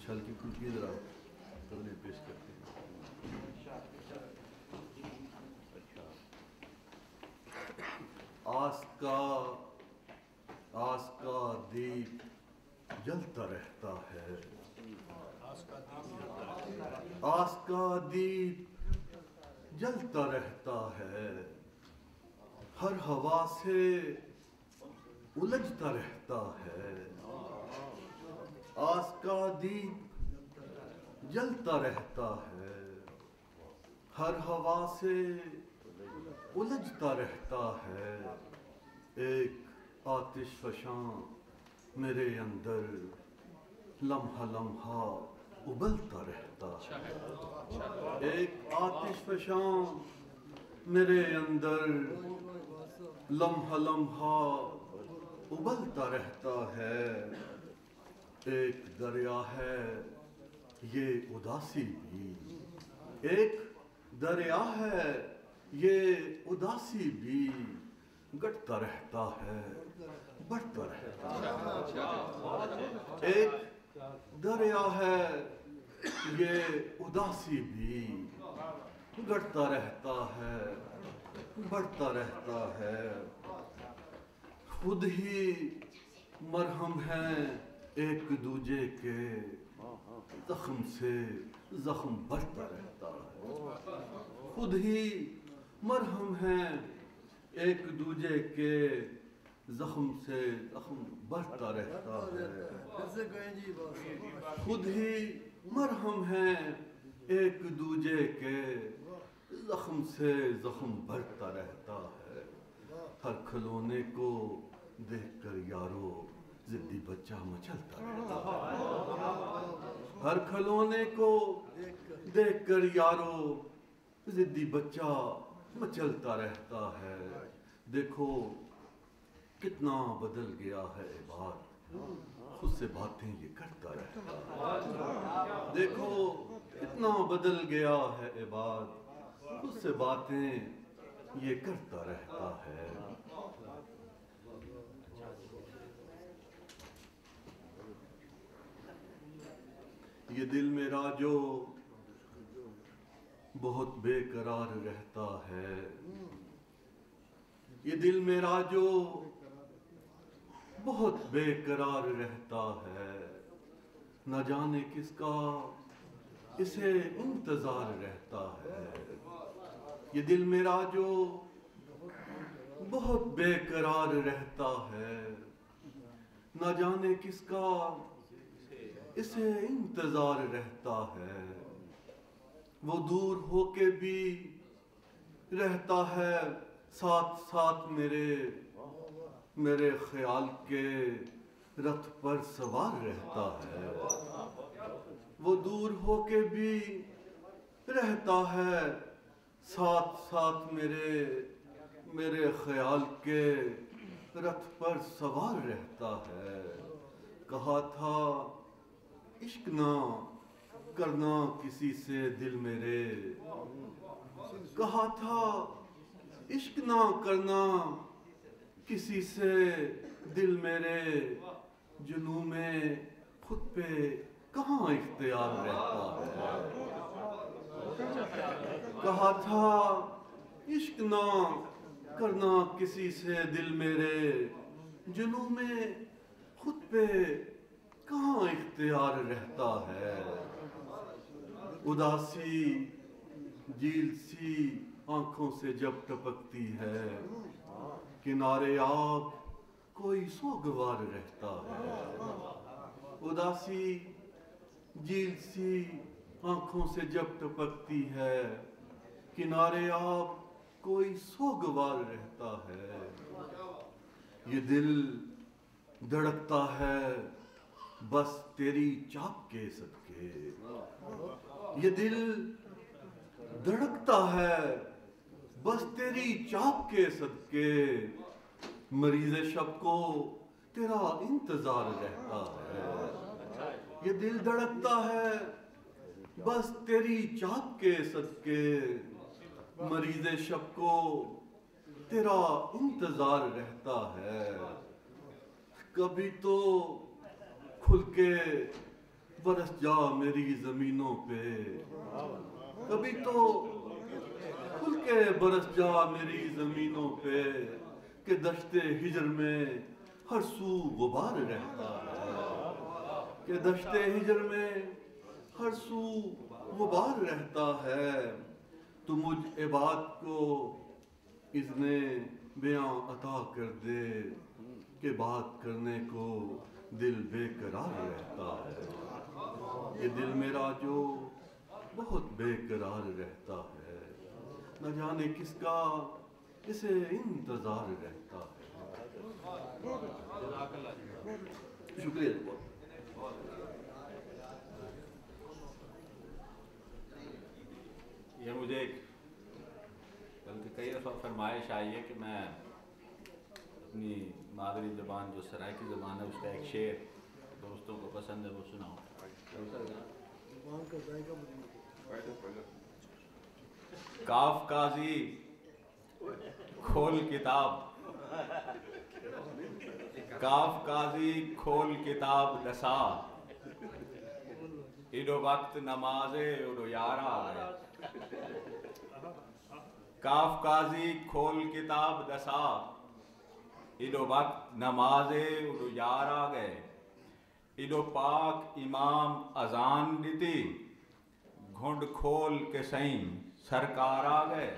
छल की कुल्फी जरा करने पेश करते हैं। आस का दीप जलता रहता है, आस का दीप जलता रहता है, हर हवा से उलझता रहता है। आस का दीप जलता रहता है, हर हवा से उलझता रहता है। एक आतिशफ़शां मेरे अंदर लम्हा लम्हा उबलता रहता है। एक आतिशफ़शां मेरे अंदर लम्हा लम्हा उबलता रहता है। एक दरिया है ये उदासी भी, एक दरिया है ये उदासी भी, घटता रहता है, बढ़ता रहता है। एक दरिया है ये उदासी भी, घटता रहता है, बढ़ता रहता है। खुद ही मरहम है एक दूजे के, जख्म से जख्म बढ़ता रहता है। खुद ही मरहम है एक दूजे के, जख्म से जख्म बढ़ता रहता है। खुद ही मरहम है एक दूजे के, जख्म से जख्म बढ़ता रहता है। हर खिलौने को देखकर यारो जिद्दी बच्चा मचलता रहता है। हर खिलौने को देखकर यारो जिद्दी बच्चा मचलता रहता है। देखो कितना बदल गया है इबाद, खुद से बातें ये करता रहता है। देखो कितना बदल गया है इबाद, खुद से बातें ये करता रहता है। ये दिल मेरा जो बहुत बेकरार रहता है, ये दिल मेरा जो बहुत बेकरार रहता है, न जाने किसका इसे इंतजार रहता है। ये दिल मेरा जो बहुत बेकरार रहता है, न जाने किसका इसे इंतजार रहता है। वो दूर होके भी रहता है साथ साथ मेरे ख्याल के रथ पर सवार रहता है। वो दूर होके भी रहता है साथ साथ मेरे ख्याल के रथ पर सवार रहता है। कहा था इश्क ना करना किसी से दिल मेरे, कहा था इश्क ना करना किसी से दिल मेरे, जुनूं में खुद पे कहाँ इख्तियार रहता है। कहा था इश्क ना करना किसी से दिल मेरे, जुनूं में खुद पे कहाँ इख्तियार रहता है। उदासी झील सी आंखों से जब टपकती है, किनारे आब कोई सोगवार रहता है। उदासी झील सी आंखों से जब टपकती है, किनारे आब कोई सोगवार रहता है। ये दिल धड़कता है बस तेरी चाप के सदके, ये दिल धड़कता है बस तेरी चाप के सदके, मरीज़ शब को तेरा इंतजार रहता है। ये दिल धड़कता है बस तेरी चाप के सदके, मरीज़ शब को तेरा इंतजार रहता है। कभी तो खुल के बरस जा मेरी जमीनों पे, कभी तो खुल के बरस जा मेरी जमीनों पे, कि दश्ते हिजर में हर सू गुबार रहता है, कि दश्ते हिजर में हर सू गुबार रहता है। तू मुझ इबाद को इज़्ने बयां अता कर दे, कि बात करने को दिल बेकरार रहता है। ये दिल मेरा जो बहुत बेकरार रहता है, न जाने किसका इसे इंतजार रहता है। शुक्रिया। ये मुझे बल्कि कई दफ़ा फरमाइश आई है कि मैं अपनी मादरी ज़बान जो सराइकी ज़बान है उसका एक शेर दोस्तों को पसंद है वो सुनाऊँ। काफ काजी खोल किताब, काफ काजी खोल किताब दसा, इडो वक्त नमाजे उडो यारा है। काफ काजी खोल किताब दसा, इडो वक्त नमाजे उडो यारा गए, इडो पाक इमाम अजान दीती, घुंड खोल के सही सरकार आ गए।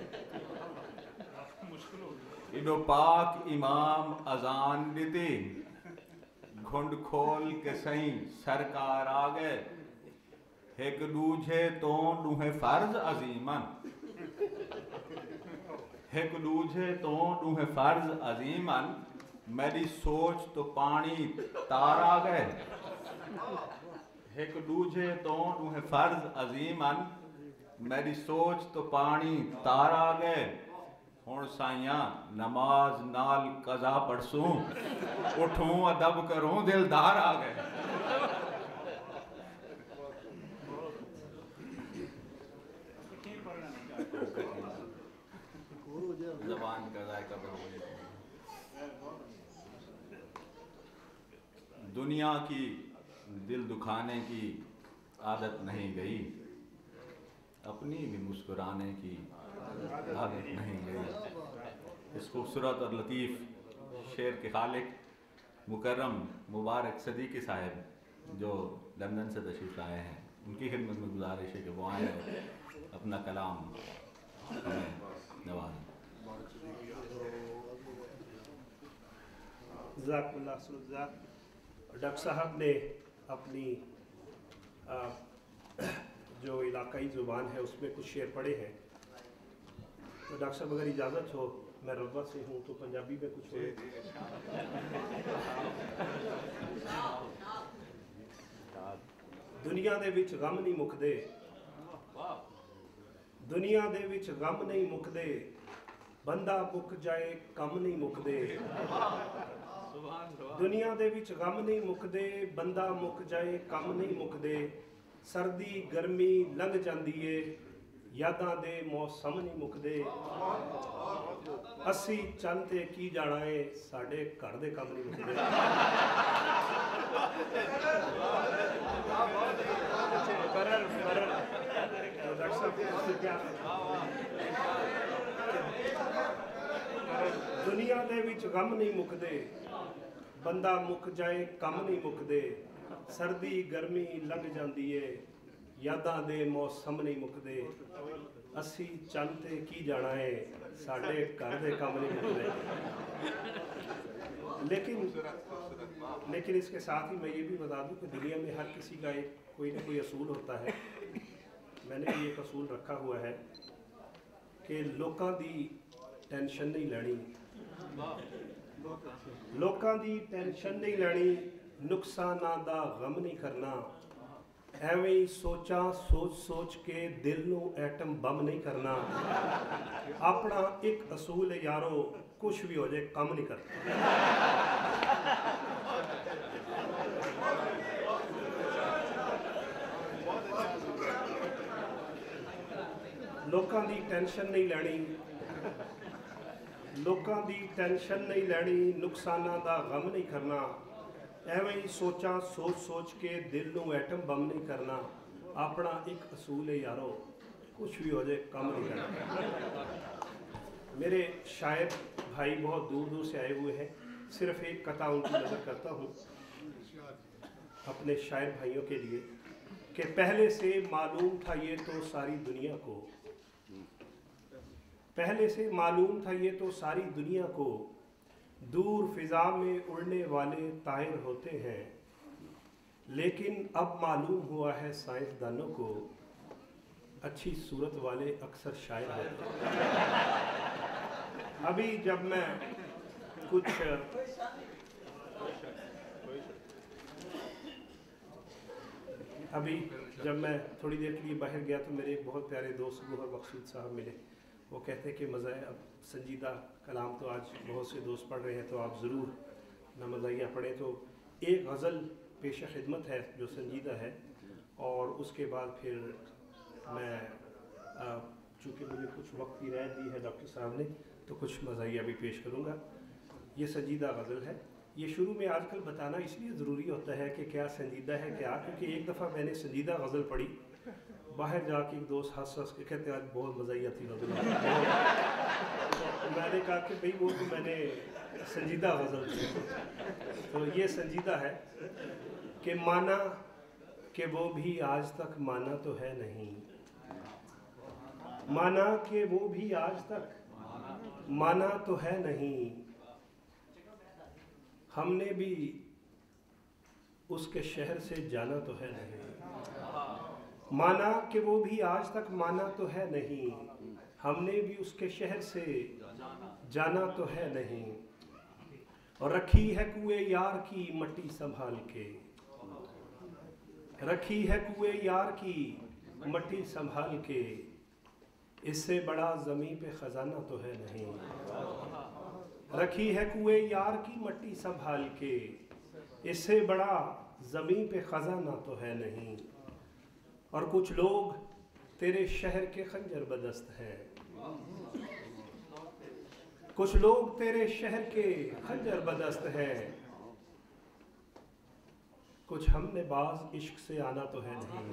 इडो पाक इमाम अजान दीती, घुंड खोल के सही सरकार आ गए। एक दूजे तो दूहे फर्ज अजीमन, एक दूजे तो दूहे फर्ज अजीमन, मेरी सोच तो पानी तारा गए। एक दूजे तो दूहे फर्ज अजीमन, मेरी सोच तो पानी तारा गए। हुण साइयां नमाज नाल कज़ा पढ़सूं, उठूं अदब करूं दिलदार आ गए। ज़बान का जायका बदल। दुनिया की दिल दुखाने की आदत नहीं गई, अपनी भी मुस्कुराने की आदत नहीं गई। इस खूबसूरत और लतीफ़ शेर के खालिक मुकर्रम मुबारक सदीकी साहब जो लंदन से तशरीफ़ लाए हैं, उनकी खिदमत में गुजारिश है कि वो आए और अपना कलाम हमें नवाज़ें। डॉक्टर साहब ने अपनी जो इलाकाई ज़ुबान है उसमें कुछ शेर पढ़े हैं, तो डॉक्टर साहब अगर इजाज़त हो, मैं रब्बा से हूँ तो पंजाबी में कुछ हो। दुनिया दे विच गम नहीं मुकदे, दुनिया दे विच गम नहीं मुकदे, बंदा मुक जाए कम नहीं मुकदे। दुनिया दे विच गम नहीं मुकदे, बंदा मुक जाए कम नहीं मुकदे। सर्दी गर्मी लंघ जांदी है, यादां दे मौसम नहीं मुकदे। असी चंद ते की जाना है, साडे घर दे कम नहीं मुकदे। दुनिया दे विच गम नहीं मुकदे, बंदा मुक जाए कम नहीं मुकदे। सर्दी गर्मी लंघ जाती है, यादां दे मौसम नहीं मुकदे। असी चंद ते की जाना है, साडे घर दे कम नहीं मुकदे। लेकिन इसके साथ ही मैं ये भी बता दूं कि दुनिया में हर किसी का एक कोई ना कोई असूल होता है। मैंने भी एक असूल रखा हुआ है कि लोकां दी टेंशन नहीं लैनी, लोकां दी टेंशन नहीं लैनी, नुकसानां दा गम नहीं करना। एवें ही सोचा सोच सोच के दिल नूं एटम बम नहीं करना। अपना एक असूल है यारो, कुछ भी हो जाए कम नहीं करना। लोकां दी टेंशन नहीं लैनी, लोकां दी टेंशन नहीं लैनी, नुकसानां दा गम नहीं करना। ਐਵੇਂ ਹੀ ਸੋਚਾਂ ਸੋਚ ਕੇ ਦਿਲ ਨੂੰ ਐਟਮ ਬੰਮ ਨਹੀਂ ਕਰਨਾ। अपना एक असूल है यारो, कुछ भी हो जाए कम नहीं करना। मेरे शायर भाई बहुत दूर दूर से आए हुए हैं, सिर्फ एक कथा उनकी नज़र करता हूँ अपने शायर भाइयों के लिए कि पहले से मालूम था ये तो सारी दुनिया को, पहले से मालूम था ये तो सारी दुनिया को, दूर फिजा में उड़ने वाले तायर होते हैं, लेकिन अब मालूम हुआ है साइंसदानों को अच्छी सूरत वाले अक्सर शायर होते हैं। अभी जब मैं कुछ थोड़ी देर के लिए बाहर गया तो मेरे एक बहुत प्यारे दोस्त गौहर मकसूद साहब मिले। वो कहते कि मज़ा है, अब संजीदा कलाम तो आज बहुत से दोस्त पढ़ रहे हैं तो आप ज़रूर ना मज़ाहिया पढ़ें। तो एक गज़ल पेश खिदमत है जो संजीदा है, और उसके बाद फिर मैं चूँकि मुझे कुछ वक्त की राय दी है डॉक्टर साहब ने तो कुछ मज़ाहिया भी पेश करूँगा। ये संजीदा गज़ल है। ये शुरू में आजकल बताना इसलिए ज़रूरी होता है कि क्या संजीदा है क्या, क्योंकि एक दफ़ा मैंने संजीदा गज़ल पढ़ी, बाहर जाके एक दोस्त हंस के कहते आज बहुत मज़ाहिया थी गज़ल। तो मैंने कहा कि भाई वो तो मैंने संजीदा गज़ल थी। तो ये संजीदा है कि माना कि वो भी आज तक माना तो है नहीं, माना कि वो भी आज तक माना तो है नहीं, हमने भी उसके शहर से जाना तो है नहीं, माना कि वो भी आज तक माना तो है नहीं, हमने भी उसके शहर से जाना तो है नहीं, और रखी है कुएं यार की मट्टी संभाल के, रखी है कुएं यार की मट्टी संभाल के, इससे बड़ा ज़मीं पे ख़जाना तो है नहीं, रखी है कुएं यार की मट्टी संभाल के, इससे बड़ा ज़मीं पे ख़जाना तो है नहीं, और कुछ लोग तेरे शहर के खंजर बदस्त हैं, कुछ लोग तेरे शहर के खंजर बदस्त हैं, कुछ हमने बाज इश्क से आना तो है नहीं,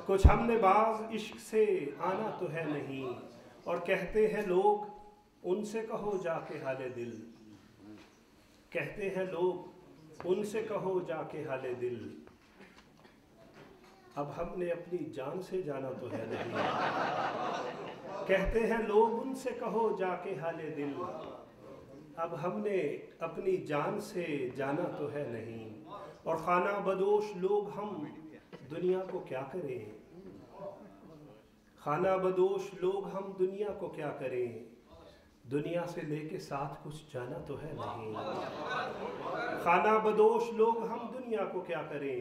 कुछ हमने बाज इश्क से आना तो है नहीं, और कहते हैं लोग उनसे कहो जाके हाले दिल, कहते हैं लोग उनसे कहो जाके हाले दिल, अब हमने अपनी जान से जाना तो है नहीं, कहते हैं लोग उनसे कहो जाके हाले दिल, अब हमने अपनी जान से जाना तो है नहीं, और खाना बदोश लोग हम दुनिया को क्या करें, खाना बदोश लोग हम दुनिया को क्या करें, दुनिया से लेके साथ कुछ जाना तो है नहीं, खाना बदोश लोग हम दुनिया को क्या करें,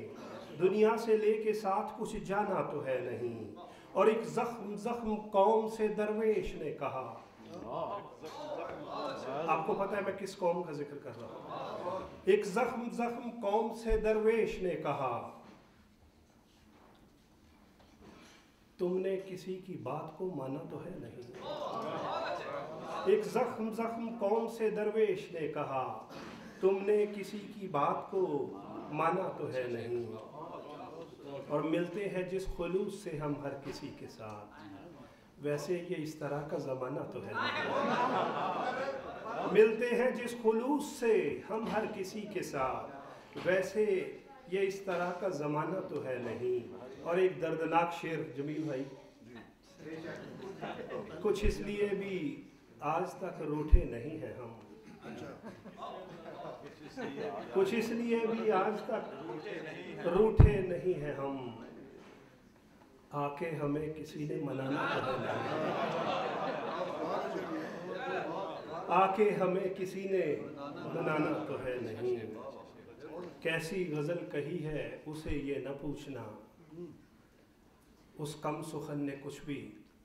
दुनिया से लेके साथ कुछ जाना तो है नहीं, और एक जख्म जख्म कौम से दरवेश ने कहा, आपको पता है मैं किस कौम का जिक्र कर रहा हूँ, एक जख्म जख्म कौम से दरवेश ने कहा, तुमने किसी की बात को माना तो है नहीं, एक जख्म जख्म कौम से दरवेश ने कहा, तुमने किसी की बात को माना तो है नहीं, और मिलते हैं जिस खुलूस से हम हर किसी के साथ, वैसे ये इस तरह का ज़माना तो है नहीं, मिलते हैं जिस खुलूस से हम हर किसी के साथ, वैसे ये इस तरह का ज़माना तो है नहीं। और एक दर्दनाक शेर जमील भाई, कुछ इसलिए भी आज तक रूठे नहीं हैं हम, कुछ इसलिए भी आज तक रूठे नहीं हैं हम, आके हमें किसी ने मनाना तो है नहीं, आके हमें किसी ने मनाना तो है नहीं, कैसी गज़ल कही है उसे ये न पूछना, उस कम सुखन ने कुछ भी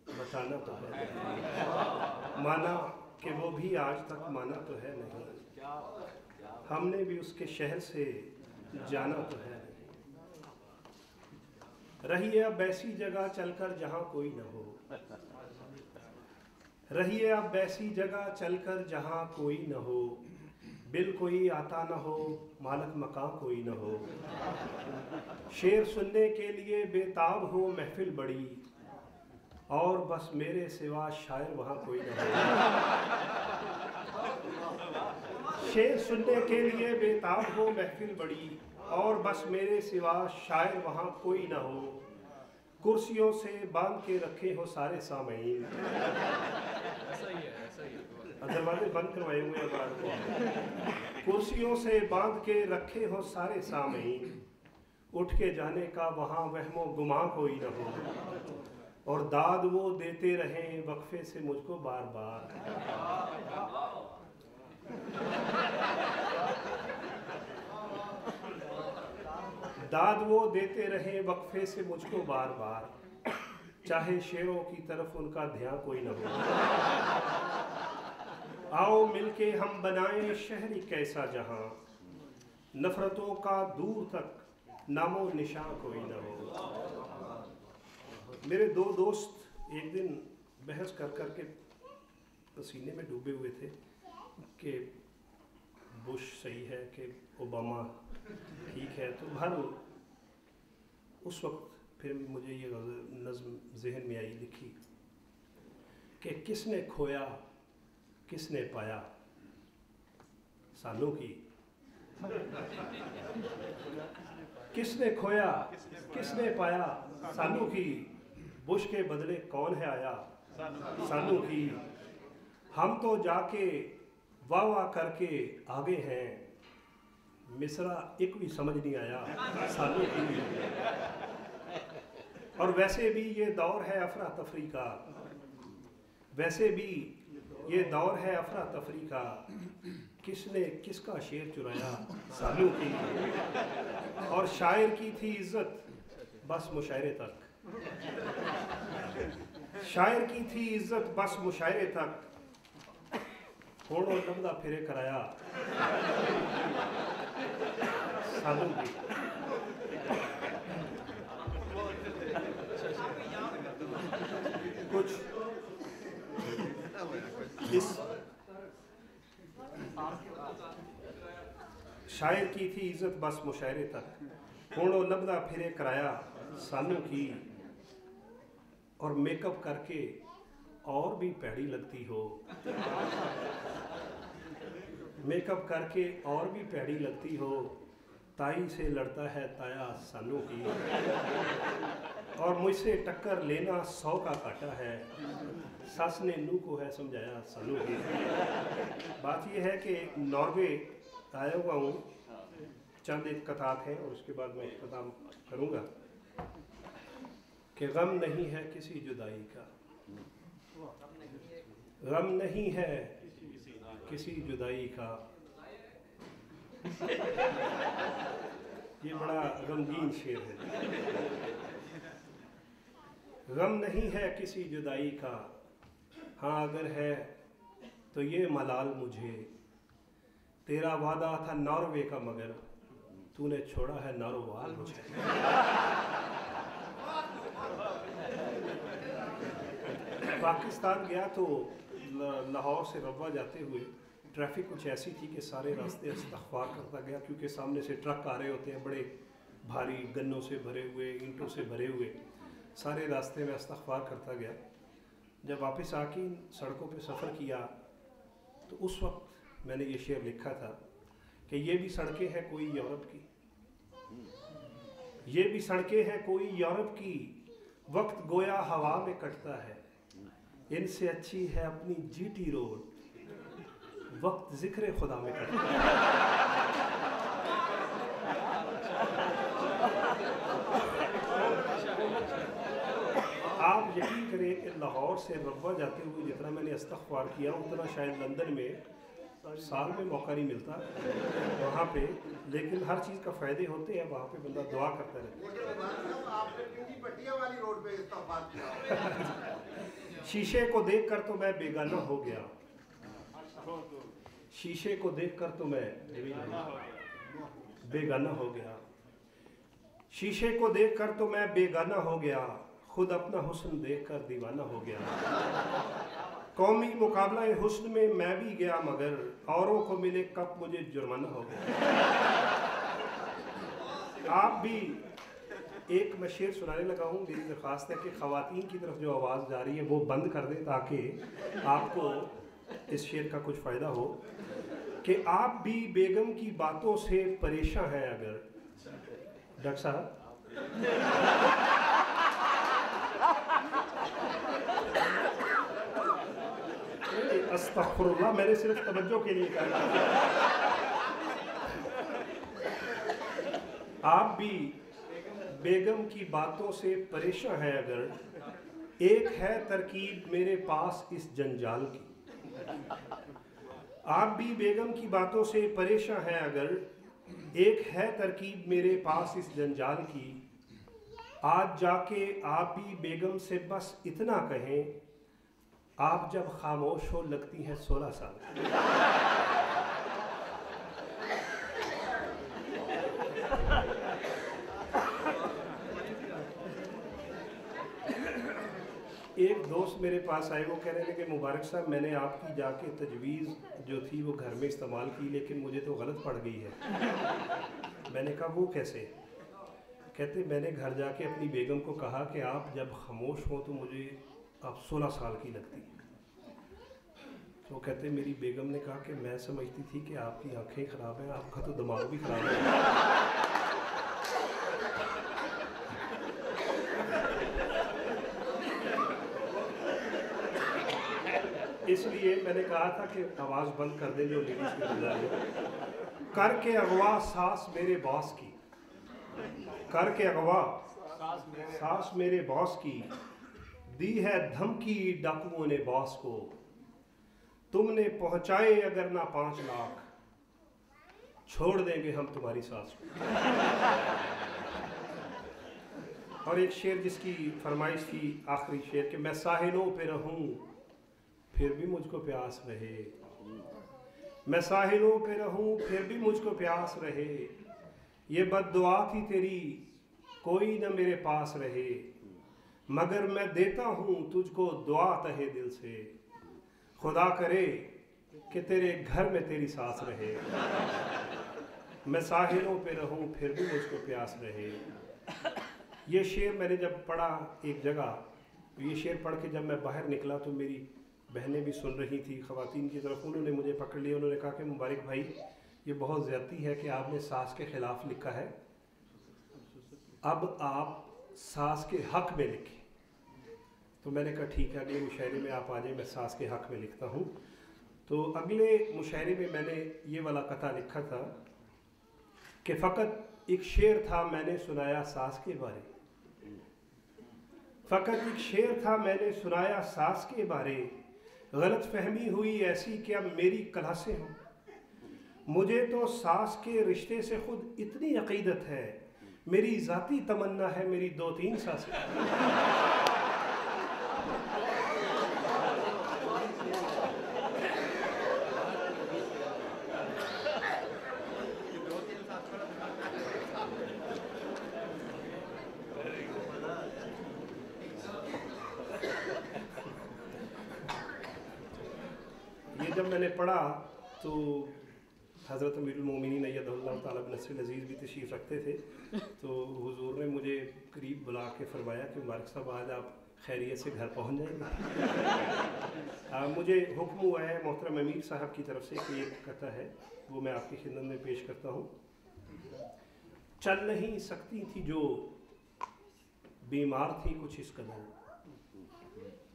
बताना तो है नहीं, माना कि वो भी आज तक माना तो है नहीं, हमने भी उसके शहर से जाना तो है नहीं, रहिए अब ऐसी जगह चलकर जहाँ कोई न हो, रहिए अब ऐसी जगह चलकर जहाँ कोई न हो, बिल कोई आता न हो, मालक मकां कोई न हो। शेर सुनने के लिए बेताब हो महफिल बड़ी, और बस मेरे सिवा शायर वहाँ कोई न हो। शेर सुनने के लिए बेताब हो महफिल बड़ी, और बस मेरे सिवा शायर वहाँ कोई न हो। कुर्सियों से बांध के रखे हो सारे सामईन, दरवाजे बंद करवाए हुए हैं बाहर को। कुर्सियों से बांध के रखे हो सारे सामईन, उठ के जाने का वहाँ वहमो गुमा कोई न हो। और दाद वो देते रहें वक्फे से मुझको बार बार। दाद वो देते रहे वक्फे से मुझको बार बार, चाहे शेरों की तरफ उनका ध्यान कोई न हो। आओ मिलके हम बनाएं शहरी कैसा जहां, नफरतों का दूर तक नामो निशान कोई न हो। मेरे दो दोस्त एक दिन बहस कर के पसीने में डूबे हुए थे कि बुश सही है कि ओबामा ठीक है। तो हर उस वक्त फिर मुझे ये नज़्म जहन में आई लिखी कि किसने खोया किसने पाया सालों की। किसने खोया किसने पाया सालों की, बुश के बदले कौन है आया सालों की। हम तो जाके वाह वाह करके आगे हैं, मिसरा एक भी समझ नहीं आया सालों की। और वैसे भी ये दौर है अफरा तफरी का, वैसे भी ये दौर है अफरा तफरी का, किसने किसका शेर चुराया सालों की। और शायर की थी इज्जत बस मुशायरे तक, शायर की थी इज्जत बस मुशायरे तक, होड़ो लम्बा फिरे कराया सालों की। कुछ इस शायर की थी इज्जत बस मुशायरे तक, होड़ो लम्बा फिरे कराया सालों की। और मेकअप करके और भी पैड़ी लगती हो, मेकअप करके और भी पैड़ी लगती हो, ताई से लड़ता है ताया सालों की। और मुझसे टक्कर लेना 100 का काटा है, सस ने नू को है समझाया सालों की। बात यह है कि नॉर्वे आया हुआ हूँ, चंद एक कतार हैं और उसके बाद मैं खत्म करूँगा कि गम नहीं है किसी जुदाई का, गम नहीं है किसी जुदाई का। ये बड़ा गमगीन शेर है। गम नहीं है किसी जुदाई का, हाँ अगर है तो ये मलाल मुझे। तेरा वादा था नॉर्वे का मगर तूने छोड़ा है नारोवाल मुझे। पाकिस्तान गया तो लाहौर से रवा जाते हुए ट्रैफिक कुछ ऐसी थी कि सारे रास्ते इस्तग़फ़ार करता गया, क्योंकि सामने से ट्रक आ रहे होते हैं बड़े भारी, गन्नों से भरे हुए, ईंटों से भरे हुए। सारे रास्ते में इस्तग़फ़ार करता गया। जब वापस आके सड़कों पे सफ़र किया तो उस वक्त मैंने ये शेर लिखा था कि ये भी सड़कें हैं कोई यूरोप की, ये भी सड़कें हैं कोई यूरोप की, वक्त गोया हवा में कटता है, इनसे अच्छी है अपनी जीटी रोड, वक्त जिक्र खुदा में कटता है। आप यकीन करें कि लाहौर से रब्वा जाते हुए जितना मैंने इस्तग़फ़ार किया उतना शायद लंदन में साल में मौका नहीं मिलता वहाँ पे, लेकिन हर चीज़ का फ़ायदे होते हैं वहाँ पे, बंदा दुआ करता रहता। शीशे को देखकर तो मैं बेगाना हो गया, शीशे को देखकर तो मैं बेगाना हो गया, शीशे को देखकर तो मैं बेगाना हो गया, खुद अपना हुस्न देखकर दीवाना हो गया। कौमी मुकाबला हुस्न में मैं भी गया मगर औरों को मिले कब मुझे जुर्माना हो गया। आप भी एक मैं शेर सुनाने लगा हूँ, मेरी दरख्वास्त है कि ख़वातीन की तरफ जो आवाज़ जा रही है वो बंद कर दें ताकि आपको इस शेर का कुछ फ़ायदा हो। कि आप भी बेगम की बातों से परेशान हैं अगर, डॉक्टर साहब अस्तग़फुरुल्लाह, मैंने सिर्फ तवज्जो के लिए कहा। आप भी बेगम की बातों से परेशान हैं अगर, एक है तरकीब मेरे पास इस जंजाल की। आप भी बेगम की बातों से परेशान हैं अगर, एक है तरकीब मेरे पास इस जंजाल की। आज जाके आप भी बेगम से बस इतना कहें, आप जब खामोश हो लगती हैं 16 साल। एक दोस्त मेरे पास आए, वो कह रहे थे कि मुबारक साहब मैंने आपकी जाके तजवीज़ जो थी वो घर में इस्तेमाल की लेकिन मुझे तो गलत पड़ गई है। मैंने कहा वो कैसे? कहते मैंने घर जाके अपनी बेगम को कहा कि आप जब खामोश हो तो मुझे आप 16 साल की लगती हैं। तो कहते मेरी बेगम ने कहा कि मैं समझती थी कि आपकी आंखें ख़राब हैं, आपका तो दिमाग भी ख़राब है। इसलिए मैंने कहा था कि आवाज़ बंद कर दें जो लेडीज़ की गुजार है। करके अगवा सास मेरे बॉस की, करके अगवा सास मेरे बॉस की, दी है धमकी डाकुओं ने बॉस को। तुमने पहुंचाए अगर ना 5 लाख, छोड़ देंगे हम तुम्हारी सास को। और एक शेर जिसकी फरमाइश थी, आखिरी शेर, कि मैं साहिलों पे रहूं फिर भी मुझको प्यास रहे, मैं साहिलों पे रहूं फिर भी मुझको प्यास रहे। ये बद्दुआ थी तेरी कोई न मेरे पास रहे, मगर मैं देता हूँ तुझको दुआ तहे दिल से। खुदा करे कि तेरे घर में तेरी सास रहे, मैं साहिलों पे रहूं फिर भी मुझको प्यास रहे। ये शेर मैंने जब पढ़ा एक जगह, ये शेर पढ़ के जब मैं बाहर निकला तो मेरी बहनें भी सुन रही थी, ख़वातीन की तरफ, उन्होंने मुझे पकड़ लिया। उन्होंने कहा कि मुबारक भाई ये बहुत ज़्यादती है कि आपने सास के ख़िलाफ़ लिखा है, अब आप सास के हक़ में लिखें। तो मैंने कहा ठीक है, अगले मुशायरे में आप आ जाए, मैं सास के हक़ में लिखता हूँ। तो अगले मुशायरे में मैंने ये वाला कथा लिखा था कि फ़कत एक शेर था मैंने सुनाया सास के बारे, फ़कत एक शेर था मैंने सुनाया सास के बारे। गलत फहमी हुई ऐसी कि अब मेरी क्लासे हो, मुझे तो सास के रिश्ते से खुद इतनी अकीदत है, मेरी ज़ाती तमन्ना है मेरी 2-3 सासें। जब मैंने पढ़ा तो हज़रत अमीरुल मोमिनीन अय्यदहुल्लाह ताला बिनस्रिल अज़ीज़ भी तशरीफ़ रखते थे। तो हुजूर ने मुझे करीब बुला के फरमाया कि मुबारक साहब आज आप खैरियत से घर पहुंच जाएंगे। मुझे हुक्म हुआ है मोहतरम अमीर साहब की तरफ से कि एक कथा है वो मैं आपकी खिदमत में पेश करता हूँ। चल नहीं सकती थी जो बीमार थी कुछ इस कदर,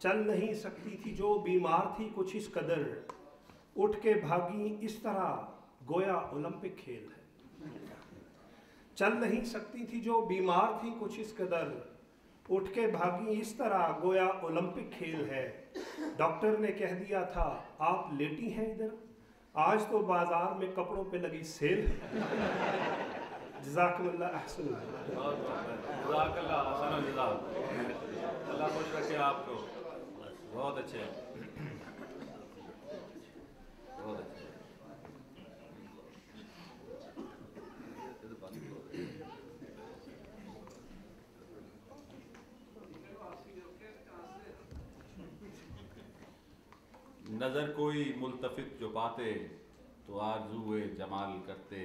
चल नहीं सकती थी जो बीमार थी कुछ इस कदर, उठ के भागी इस तरह गोया ओलंपिक खेल है। चल नहीं सकती थी जो बीमार थी कुछ इस कदर, उठ के भागी इस तरह गोया ओलंपिक खेल है। डॉक्टर ने कह दिया था आप लेटी हैं इधर, आज तो बाजार में कपड़ों पे लगी सेल है। जज़ाकमुल्लाह अहसन। अल्लाह खुश रखे आपको। बहुत अच्छे, बहुत अच्छे। नज़र कोई मुल्तफित जो पाते तो आरज़ूए जमाल करते,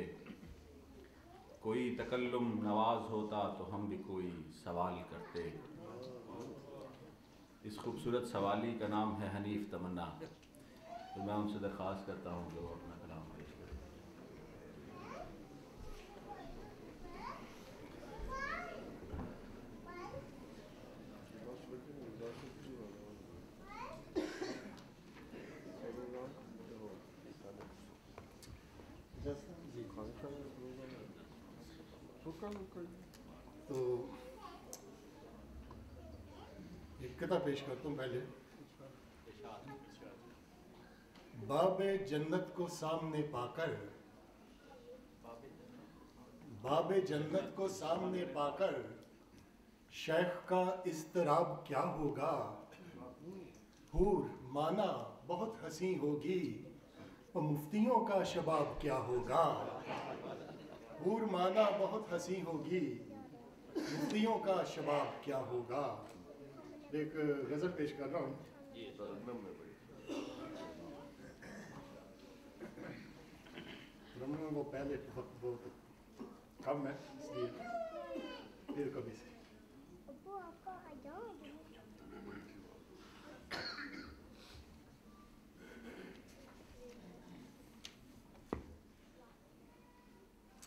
कोई तकल्लुम नवाज होता तो हम भी कोई सवाल करते। इस खूबसूरत सवाली का नाम है हनीफ तमन्ना। तो मैं उनसे दरख्वास्त करता हूँ कि वो अपना कलाम पेश करें। तो एक कथा पेश करता हूँ पहले। बाबे जन्नत को सामने पाकर, बाबे जन्नत को सामने पाकर शेख का इस्तराब क्या होगा। हूर माना बहुत हंसी होगी, और मुफ्तियों का शबाब क्या होगा। हूर माना बहुत हंसी होगी, मुफ्तियों का शबाब क्या होगा। एक गज़ल पेश कर रहा हूँ। वो पहले वक्त बहुत कम है, इसलिए फिर कभी से।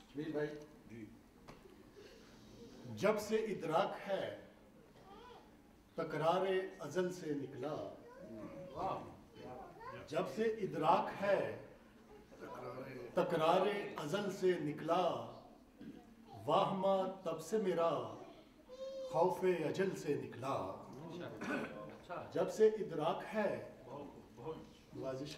शमीर भाई जी, जब से इदराक है तकरारे अज़ल से निकला। जब से इदराक है तकरारे अज़ल से निकला, वाहमा तब से मेरा खौफे अजल से निकला। जब से इदराक है, वाजिश